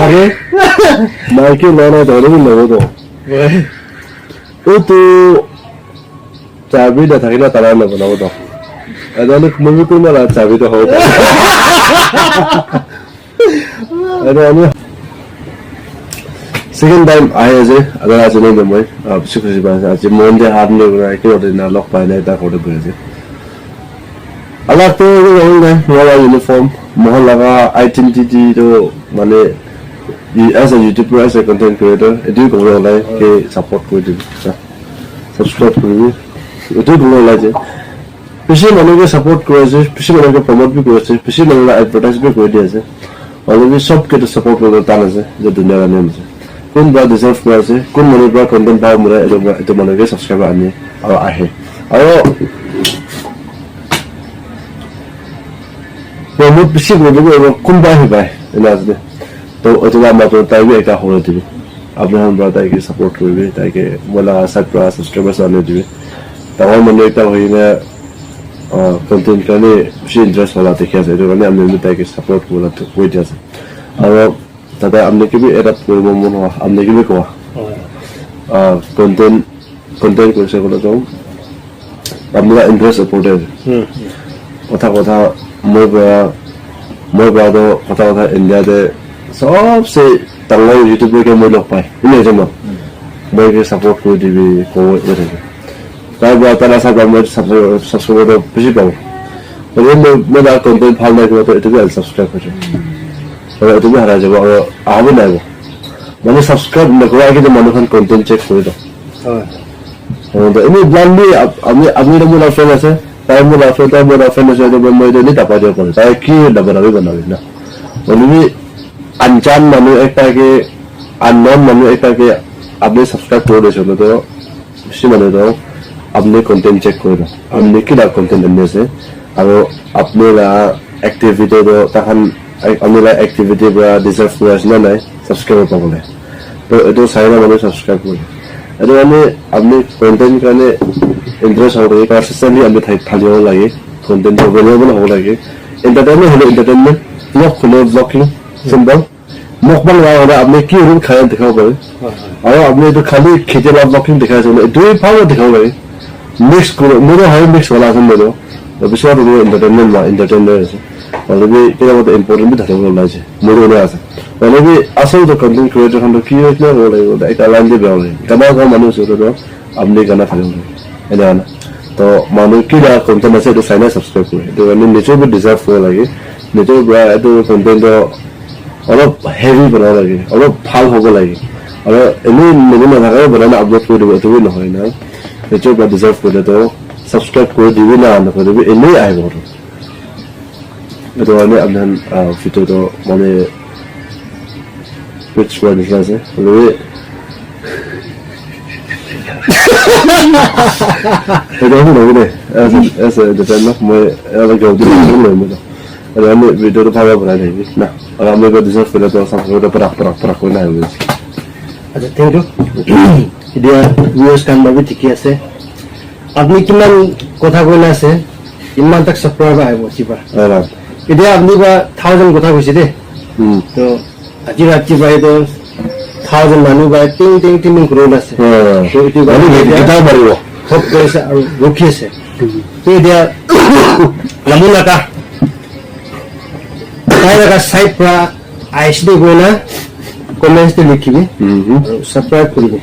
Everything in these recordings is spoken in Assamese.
আরে মাইকে লড়া ধরে নেবো তো ওই তো চাবিটা থাকিলে তারা নেবো নেবো তো এজনে মুভি কোনবা চাবিটা হ'ব আৰু আমি সেকেন্ড টাইম আহি আছে আদাৰ আজি নাই মই বেছি খুশি পাইছে আজি মন যে হাত লৈ ৰাখি ওতে না লগ পাই নাই তাৰ ঘৰতে বহি আছে আলাতে নাই মোলা ইউনিফৰ্ম মোহন লগা আইডেন্টিটিটো মানে as a YouTuber, as a content creator, itu kalau lagi ke support kau itu, subscribe kau itu kalau lagi. Pasti mana ke support kau aja, pasti mana ke promote भी kau aja, pasti mana ke advertise भी kau dia aja. Kalau भी सब के तो support kau तान aja, जो दुनिया का नियम aja. Kau बात deserve kau aja, kau mana बात content बाहर मुरा itu mana ke subscribe आने और आहे. Ayo promote pasti kau juga kau bahi bahi, ini aja. तो इतना मतलब ताकि एक हो रही थी आपने हम बताया कि सपोर्ट करेंगे ताकि बोला सब्सक्राइबर्स आने दिए तमाम मैंने एक तक ही ना कंटेंट करने मुझे इंटरेस्ट वाला देखा था तो मैंने हमने बताया कि सपोर्ट बोला तो कोई जैसे और तथा हमने की भी एडप्ट कर मन हुआ हमने की भी कहा कंटेंट कैसे बोला तो हमने इंटरेस्ट सपोर्ट है कथा मैं तो कथा इंडिया दे सबसे तंग यूट्यूबर के मैं लोग पाए इन्हें जमा मैं के सपोर्ट को दी भी को ये रहे ताकि बात तरह से मैं सब्सक्राइब तो पिछले पाऊँ और ये मैं ना कंटेंट फालने के बाद तो इतने भी सब्सक्राइब कर और इतने भी हरा जगह और आगे नहीं वो मैंने सब्सक्राइब न करा कि तो मनोहर कंटेंट चेक कर दो तो इन्हें ब्लाइंड भी अभी तो मेरा फ्रेंड है ताकि मेरा फ्रेंड है तो मैं इधर नहीं तपा दिया करूँ ताकि क्यों डबल अभी बना लेना और भी अनजान मनु एक ताकि अननोन मनु एक ताकि आपने सब्सक्राइब कर दे चलो तो इसी मनु तो आपने कंटेंट चेक कर दो आपने क्या कंटेंट देने से और अपने ला एक्टिविटी तो ताकन अपने ला एक्टिविटी बड़ा डिजर्व हुआ है ना नहीं सब्सक्राइब कर बोले तो इधर साइना मनु सब्सक्राइब कर इधर हमने अपने कंटेंट करने इंटरेस्ट हो रही है कंसिस्टेंटली हमने थाली हो लगे कंटेंट तो अवेलेबल हो लगे इंटरटेनमेंट ब्लॉग खुले ब्लॉगिंग सिंपल मुखबल वाला होना आपने क्यों रूम खाया दिखाओ करे और आपने तो खाली खींचे लाभ वॉकिंग दिखाया चलो दो ही पावर दिखाओ करे मिक्स करो मेरे हाई मिक्स वाला सुन मेरे तो विश्वास तो एंटरटेनमेंट है और भी क्या बोलते इम्पोर्टेंट भी धरने वाला है मेरे उन्हें आसा और भी असल तो कंटेंट क्रिएटर हम तो क्यों इतना हो रहे हो एक अलाइन दे बैठे हैं कमा का मानो से तो आपने गाना खाने वाले है ना तो मानो कि ना कंटेंट ऐसे तो साइना सब्सक्राइब करें तो मैंने नीचे भी डिजर्व हो लगे नीचे बड़ा तो कंटेंट तो অলপ হেভি বনাব লাগে অলপ ভাল হ'ব লাগে আৰু এনেই মেলি নাথাকে বনালে আপলোড কৰি দিব এইটো নহয় না এইটো বা ডিজাৰ্ভ কৰিলে তো ছাবস্ক্ৰাইব কৰি দিবি না নকৰিবি এনেই আহিব এইটো মানে আপোনাৰ ভিডিঅ'টো মানে পিচ কৰি দিছে আৰু এইটো নহয় দে এছে ডিজাইন মই অলপ জলদি লৈ মই আৰু আমি ভিডিঅ'টো ভাল বনাই দিবি না और हमें को डिजर्व करे तो सब को पराक कोना है अच्छा थैंक यू इडिया व्यूअर्स कान बाबी ঠিকি আছে আপনি কিমান কথা কইনা আছে ইমান তক সাবস্ক্রাইব আইবো চিবা ইডিয়া আপনি বা 1000 কথা কইছে দে তো আজি রাত্রি বাই তো 1000 মানুহ বাই টিং গ্রোল আছে তো ইটি বাই এটা বাড়িব সব কইছে আৰু ৰখি আছে তো ইডিয়া লামুলাকা का साइड पर आईएसडी गोना कमेंट्स तो लिखिबे सब्सक्राइब करिबे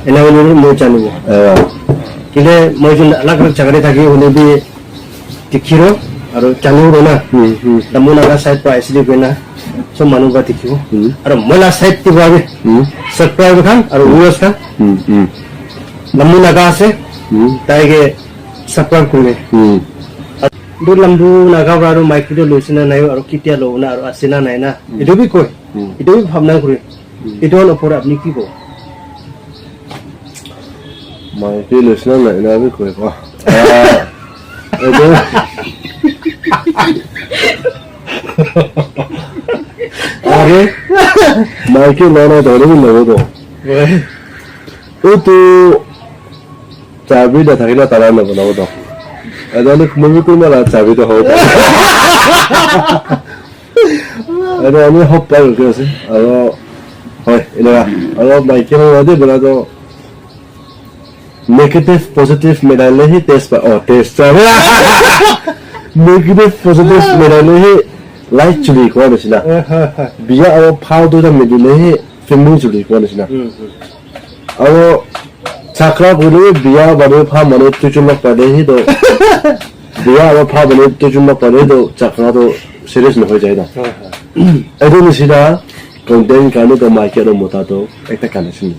एना बोले मो चैनल किले मो जो अलग अलग जगह थाकी ओने भी दिखिरो और चैनल रोना नमुना का साइड पर आईएसडी गोना सब मानु का दिखिबो और मला साइड ति बागे सब्सक्राइब खान और व्यूअर्स का नमुना का से ताइगे सब्सक्राइब करिबे दो लंबू नागाव आरो माइक्रो लोसिना नायो आरो किटिया लोना आरो आसिना नायना इदो भी कोई इदो भी भावना करे इदो ऊपर আপনি কি কো माइक्रो लोसिना नायना भी कोई को इदो अरे माइक्रो लोना तो नहीं लगो तो वो तो चाबी दा थाकिला तारा लगो तो এজনে মুভি কোন মালা চাবি তো হ'ব আৰু আমি হপ পাই ৰখি আছে আৰু হয় এনেকুৱা আৰু মাইকী মানুহে বনাতো নেগেটিভ পজিটিভ মিলালেহে টেষ্ট পায় টেষ্ট নেগেটিভ পজিটিভ মিলালেহে লাইট চুলি কোৱা নিচিনা বিয়া আৰু ফাও দুটা মিলিলেহে ফেমিলি চুলি কোৱা নিচিনা আৰু চাকৰা কৰি বিয়া বাৰু ফা মানে তুচুমক পালেহে তো বিয়া আৰু ফা মানে তুচুমক পালেহে তো চাকৰাটো চিৰিয়াছ নহয় যায় না এইটো নিচিনা কণ্টেণ্ট কাৰণে তো মাইকী আৰু মতাটো একটা কানেকশ্যন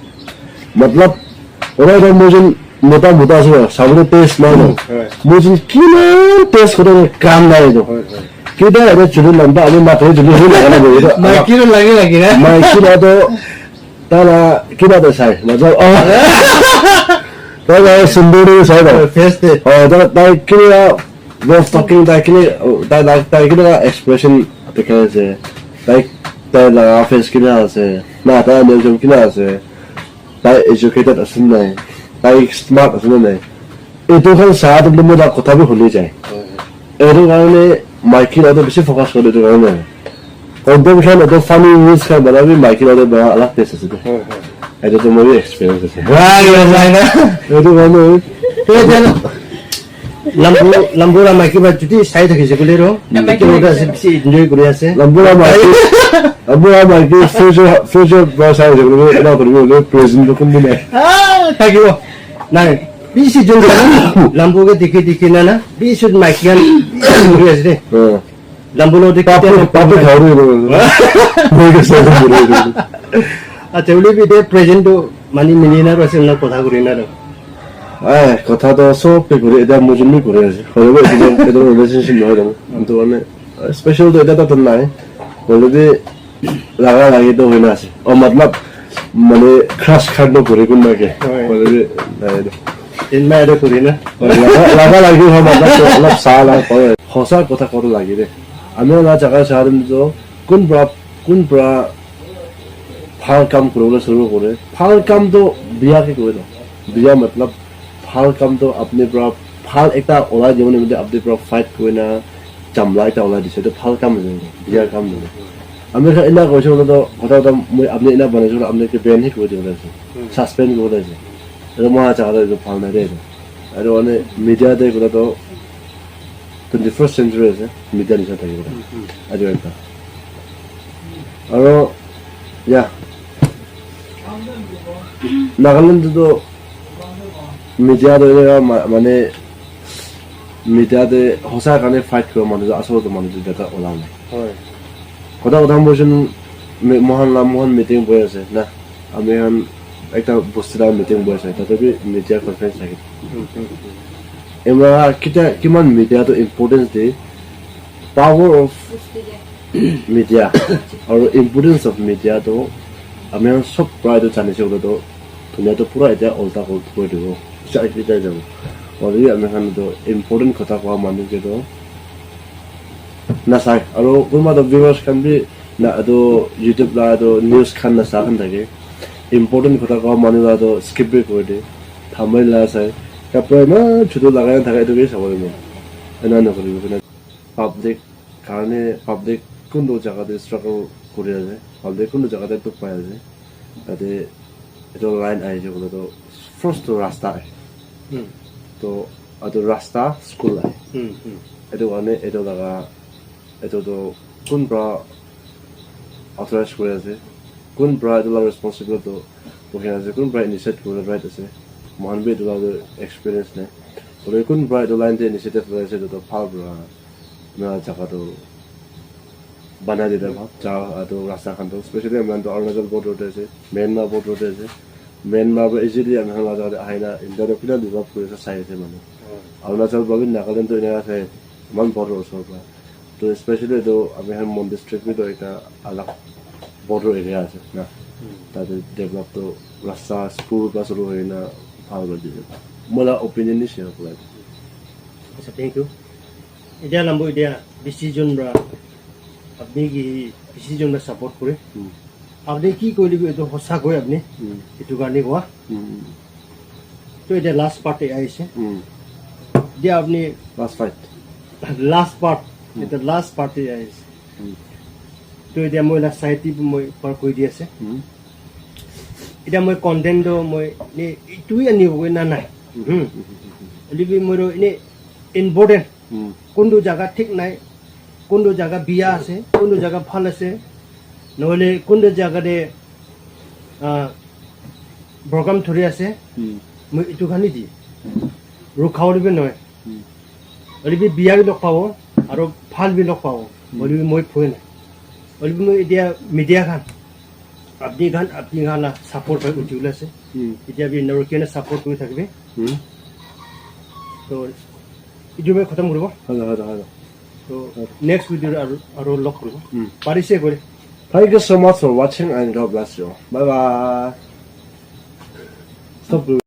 মতলব ওরা তো মুজন মোটা মোটা আছে সামনে টেস্ট নাই না মুজন কিমান টেস্ট করে কাম নাই তো কিটা এটা চুলি লম্বা আমি মাথায় চুলি হই লাগা না মাইকির লাগে না মাইকিরা তো তারা কিবা তো চাই মতলব তারা সুন্দরী চাই না ফেস দে তাই কিনা was talking তাই কিনা এক্সপ্রেশন দেখে আছে তাই লাগা ফেস কিনা আছে না তাই নিয়ম কিনা আছে তাই এডুকেটেড আছে নাই তাই স্মার্ট আছে নাই এইটো খান চাহ তুমি মোৰ কথাবোৰ শুনি যায় এইটো কাৰণে মাইকীৰ লগত বেছি ফকাছ কৰে এইটো কাৰণে কণ্টেণ্ট খান এইটো ফানি নিউজ খান বনাবি মাইকীৰ লগত বেয়া অলপ টেষ্ট আছে এইটোতো মোৰ এক্সপিৰিয়েঞ্চ আছে এইটো কাৰণে লম্বুৰা মাইকী বা যদি চাই থাকিছে বুলি বেছি এনজয় কৰি আছে লম্বুৰা মাইকী ফিউচাৰ চাই আছে বুলি এটা কৰিব প্ৰেজেণ্টটো কোনদিন থাকিব নাই বেছি যোন লম্বুকে দেখি না না বেছি মাইকী কৰি আছে দেই লম্বু লগত পাপে খাওয়া আচ্ছা বুলি এতিয়া প্ৰেজেণ্টটো মানে মিলি না আছে কথা কৰি না কথাটো চবকে ঘূৰি এতিয়া মুজুমি ঘূৰি আছে সৰু এইটো ৰিলেশ্যনশ্বিপ নহয় জানো কিন্তু মানে স্পেচিয়েলটো এতিয়াতো নাই অলৰেডি লাগা লাগিতো হৈ না আছে মতলব মানে ক্ৰাছ খাৰ্ডটো ঘূৰি কোন নাকে অলৰেডি এটা কৰি না লাগা লাগি হয় মতলব অলপ চাহ লাগ কৰে সঁচা কথা ক'ব লাগি দে আমি না জাগা চাহ দিম যে কোন পৰা ভাল কাম কৰিবলৈ শুৰু কৰে ভাল কামটো বিয়াকে কৰি দিওঁ বিয়া মতলব ভাল কামটো আপুনি পৰা ভাল এটা ওলাই দিব নিমিত্তে আপুনি পৰা ফাইট কৰি না চামলা এটা ওলাই দিছে এইটো ভাল কাম নহয় বিয়াৰ কাম নহয় আমি এনে কৈছোঁ বোলে কথা এটা মই আপুনি এনে বনাইছোঁ আপুনি বেনহে কৰি দিব লাগিছে ছাছপেণ্ড কৰিব লাগিছে এইটো মই জাগাত এইটো ভাল নাই দেই আৰু মানে মিডিয়াতে কথাটো 21st century আছে মিডিয়া নিচিনা থাকিব আজি এটা আৰু ইয়া নাগালেণ্ডতো মিডিয়াতে মানে মিডিয়াতে সঁচা কাৰণে ফাইট কৰা মানুহ আচলতে মানুহ এটা ওলাও নাই কথা কৈছোন মোহন মিটিং বহি আছে না আমি এখন একটা বস্তু মিটিং বহি আছে তথাপি মিডিয়া কনফাৰেন্স থাকে এমাৰ কিমান মিডিয়াটো ইম্পৰ্টেঞ্চ দিয়ে পাৱাৰ অফ মিডিয়া আৰু ইম্পৰ্টেঞ্চ অফ মিডিয়াটো আমি চব প্ৰায়টো জানিছোঁ বোলেতো ধুনীয়াটো পুৰা এতিয়া ওল্টা কৰি দিব চাই যাব অলৰেডি আমি খানতো ইম্পৰ্টেণ্ট কথা কোৱা মানুহকেতো নাচায় আৰু কোনোবাটো ভিউৱাৰ্ছ খান বি না এইটো ইউটিউব লা এইটো নিউজ খান নাচা খান থাকে ইম্পৰ্টেণ্ট কথা কোৱা মানুহ লাটো স্কিপ বি কৰি দিয়ে থামাই লা চায় কাপোৰ ইমান চুটো লগাই থাকে এইটোকে চাব লাগিব এনে নকৰিব পাব্লিক কাৰণে পাব্লিক কোনটো জেগাতে ষ্ট্ৰাগল কৰি আছে পাব্লিক কোনটো জেগাতে দুখ পাই আছে তাতে এইটো লাইন আহিছে বোলেতো ফাৰ্ষ্টটো ৰাস্তা আহে তো এইটো ৰাস্তা স্কুল আহে এইটো কাৰণে এইটো লগা এইটোতো কোন পৰা অথৰাইজ কৰি আছে কোন পৰা এইটো লগা ৰেছপনচিবিলিটো বহি আছে কোন পৰা ইনিচিয়েট কৰিব ৰাইট আছে মহান বি এইটো লগা এক্সপিৰিয়েঞ্চ নাই গতিকে কোন পৰা এইটো লাইনতে ইনিচিয়েটিভ লৈ আছে এইটো ভাল পৰা জেগাটো বনাই দিলে ভাল এইটো ৰাস্তাখনটো স্পেচিয়েলি আমি অৰুণাচল বৰ্ডাৰতে আছে ম্যানমাৰ বৰ্ডাৰতে আছে ম্যানমাৰ পৰা ইজিলি আমি জেগাতে আহি না ইণ্ডিয়াটো কিমান ডেভেলপ কৰি আছে চাই আছে মানুহ অৰুণাচল বাবে নাগালেণ্ডটো এনেকুৱা আছে ইমান বৰ্ডাৰ ওচৰৰ পৰা তো স্পেচিয়েলি এইটো আমি মন ডিষ্ট্ৰিক্টটো এটা আলাগ বৰ্ডাৰ এৰিয়া আছে না তাতে ডেভেলপটো ৰাস্তা স্কুল পৰা চলো হৈ না ভাল কৰি দিছে মোৰ অপিনিয়ন শ্বেয়াৰ কৰা আচ্ছা থেংক ইউ এতিয়া নাম্বো এতিয়া ডিচিজন বা আপনি কি ডিচিজন বা সাপোর্ট করে আপনি কি কইলি এটো সঁচা কই আপনি এটো কাৰণে কোৱা তো এটা লাষ্ট পাৰ্টে আইছে যে আপনি Last fight. লাষ্ট পাৰ্ট এটা লাষ্ট পাৰ্টি আহিছে তো এতিয়া মই লাষ্ট চাইটি মই পাৰ কৰি দি আছে এতিয়া মই কণ্টেণ্টটো মই এইটোৱে আনিবগৈ না নাই লিবি মোৰ এনে ইম্পৰ্টেণ্ট কোনটো জাগা ঠিক নাই কোনটো জাগা বিয়া আছে কোনটো জাগা ভাল আছে নহ'লে কোনটো জাগাতে প্ৰগ্ৰাম ধৰি আছে মই এইটো খানি দি ৰখাব দিব নহয় লিবি বিয়া বি লগ পাব আৰু ভাল বি লগ পাব লিবি মই ফুৱে নাই লিবি মই এতিয়া মিডিয়া খান আপনি খান ছাপোৰ্ট হৈ উঠি ওলাইছে এতিয়া বি নৰকিয়ানে ছাপোৰ্ট কৰি থাকিবি তো এইটো মই খতম কৰিব তো নেক্সট ভিডিঅ' আৰু লগ কৰিব পাৰিছে কৰি Thank you so much for watching and God bless you. Bye bye. Stop.